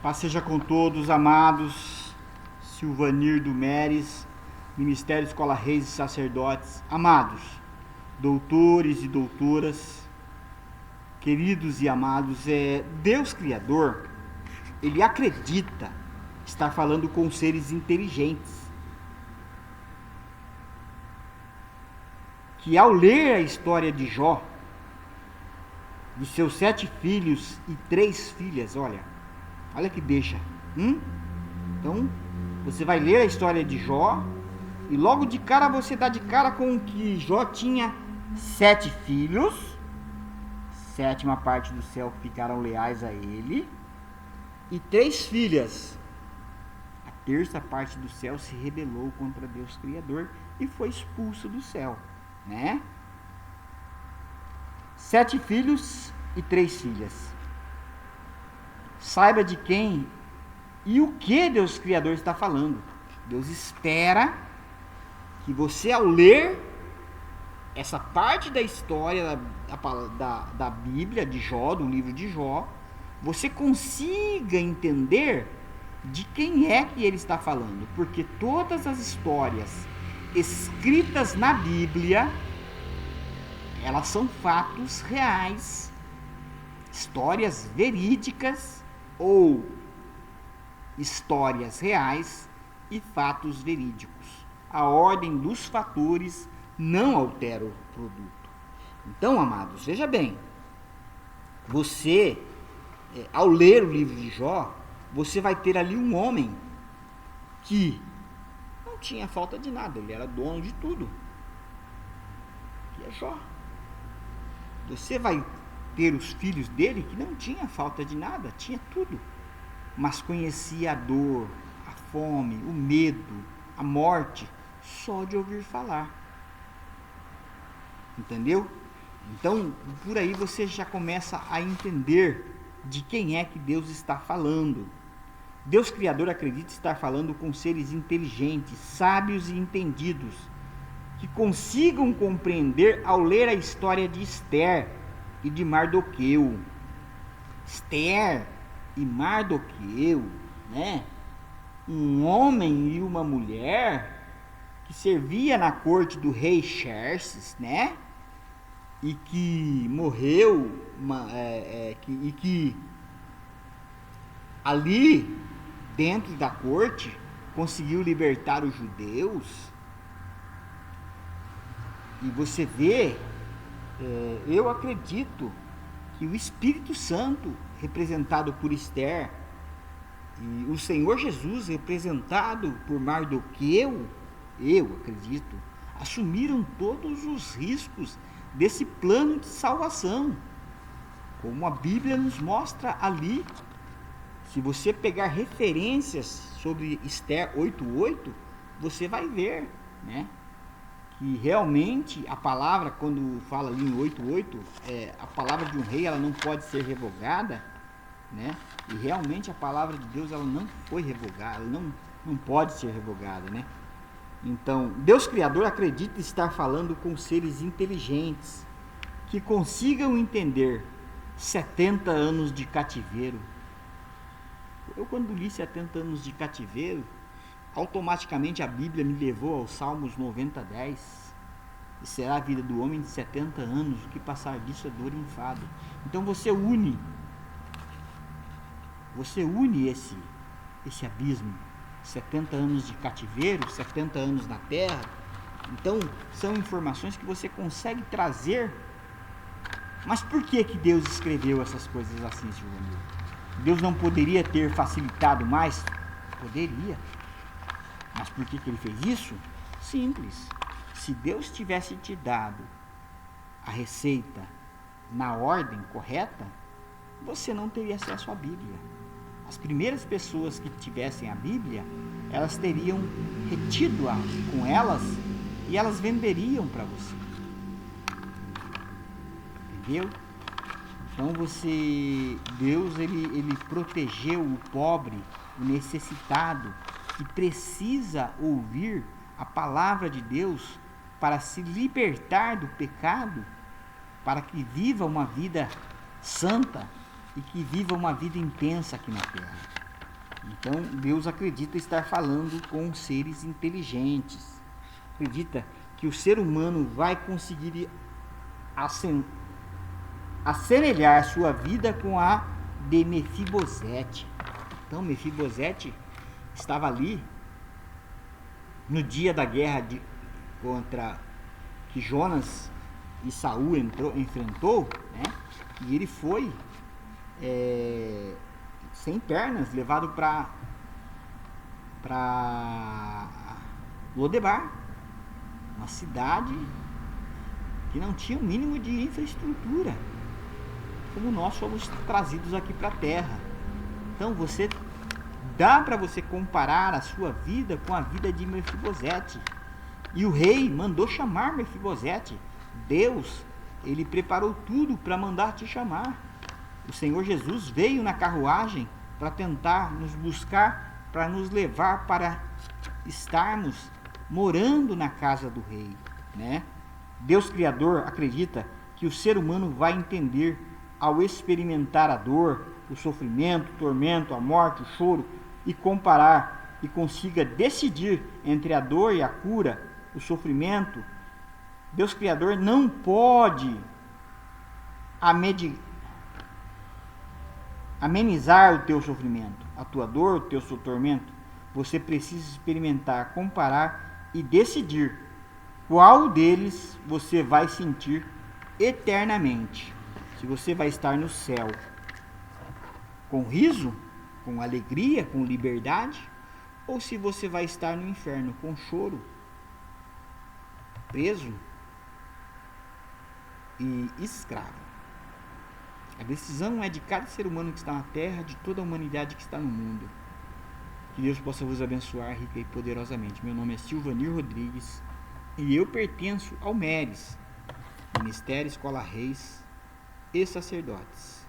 Paz seja com todos, amados. Silvanir do Meres, Ministério Escola Reis e Sacerdotes. Amados, doutores e doutoras, queridos e amados, Deus Criador, Ele acredita estar falando com seres inteligentes. Que ao ler a história de Jó, de seus 7 filhos e 3 filhas, olha que deixa. Então, você vai ler a história de Jó e logo de cara você dá de cara com que Jó tinha 7 filhos, 7ª parte do céu ficaram leais a ele, e 3 filhas. A 3ª parte do céu se rebelou contra Deus Criador e foi expulso do céu, né? 7 filhos e 3 filhas. Saiba de quem e o que Deus Criador está falando. Deus espera que você, ao ler essa parte da história da Bíblia, de Jó, do livro de Jó, você consiga entender de quem é que ele está falando. Porque todas as histórias escritas na Bíblia, elas são fatos reais, histórias verídicas ou histórias reais e fatos verídicos. A ordem dos fatores não altera o produto. Então, amados, veja bem, você, ao ler o livro de Jó, você vai ter ali um homem que não tinha falta de nada, ele era dono de tudo. Que é Jó. Você vai ter os filhos dele que não tinha falta de nada, tinha tudo, mas conhecia a dor, a fome, o medo, a morte, só de ouvir falar. Entendeu? Então, por aí você já começa a entender de quem é que Deus está falando. Deus Criador acredita estar falando com seres inteligentes, sábios e entendidos, que consigam compreender ao ler a história de Esther e de Mardoqueu. Esther e Mardoqueu, né? Um homem e uma mulher que servia na corte do rei Xerxes, né? E que morreu, e que ali dentro da corte conseguiu libertar os judeus. E você vê, eu acredito que o Espírito Santo, representado por Esther, e o Senhor Jesus, representado por Mardoqueu, eu acredito, assumiram todos os riscos desse plano de salvação, como a Bíblia nos mostra ali. Se você pegar referências sobre Esther 8:8, você vai ver, né? Que realmente a palavra, quando fala ali em 8:8, a palavra de um rei, ela não pode ser revogada, né? E realmente a palavra de Deus, ela não foi revogada, ela não pode ser revogada, né? Então, Deus Criador acredita estar falando com seres inteligentes, que consigam entender 70 anos de cativeiro. Eu, quando li 70 anos de cativeiro, automaticamente a Bíblia me levou aos Salmos 90:10. E será a vida do homem de 70 anos, o que passar disso é dor e enfado. Então você une esse abismo. 70 anos de cativeiro, 70 anos na terra. Então são informações que você consegue trazer. Mas por que Deus escreveu essas coisas assim, Silvanil? Deus não poderia ter facilitado mais? Poderia. Mas por que ele fez isso? Simples. Se Deus tivesse te dado a receita na ordem correta, você não teria acesso à Bíblia. As primeiras pessoas que tivessem a Bíblia, elas teriam retido-a com elas e elas venderiam para você. Entendeu? Então Deus ele protegeu o pobre, o necessitado, que precisa ouvir a palavra de Deus para se libertar do pecado, para que viva uma vida santa e que viva uma vida intensa aqui na terra. Então, Deus acredita estar falando com seres inteligentes. Acredita que o ser humano vai conseguir assemelhar sua vida com a de Mefibosete. Então, Mefibosete estava ali no dia da guerra contra que Jonas e Saul enfrentou, né? E ele foi sem pernas, levado para Lodebar, uma cidade que não tinha o mínimo de infraestrutura, como nós fomos trazidos aqui para a terra. Então dá para você comparar a sua vida com a vida de Mefibosete. E o rei mandou chamar Mefibosete. Deus, ele preparou tudo para mandar te chamar. O Senhor Jesus veio na carruagem para tentar nos buscar, para nos levar para estarmos morando na casa do rei, né? Deus Criador acredita que o ser humano vai entender, ao experimentar a dor, o sofrimento, o tormento, a morte, o choro, e comparar e consiga decidir entre a dor e a cura, o sofrimento. Deus Criador não pode amenizar o teu sofrimento, a tua dor, o teu tormento. Você precisa experimentar, comparar e decidir qual deles você vai sentir eternamente. Se você vai estar no céu com riso, com alegria, com liberdade, ou se você vai estar no inferno com choro, preso e escravo. A decisão é de cada ser humano que está na terra, de toda a humanidade que está no mundo. Que Deus possa vos abençoar rica e poderosamente. Meu nome é Silvanir Rodrigues e eu pertenço ao MERES, Ministério Escola Reis e Sacerdotes.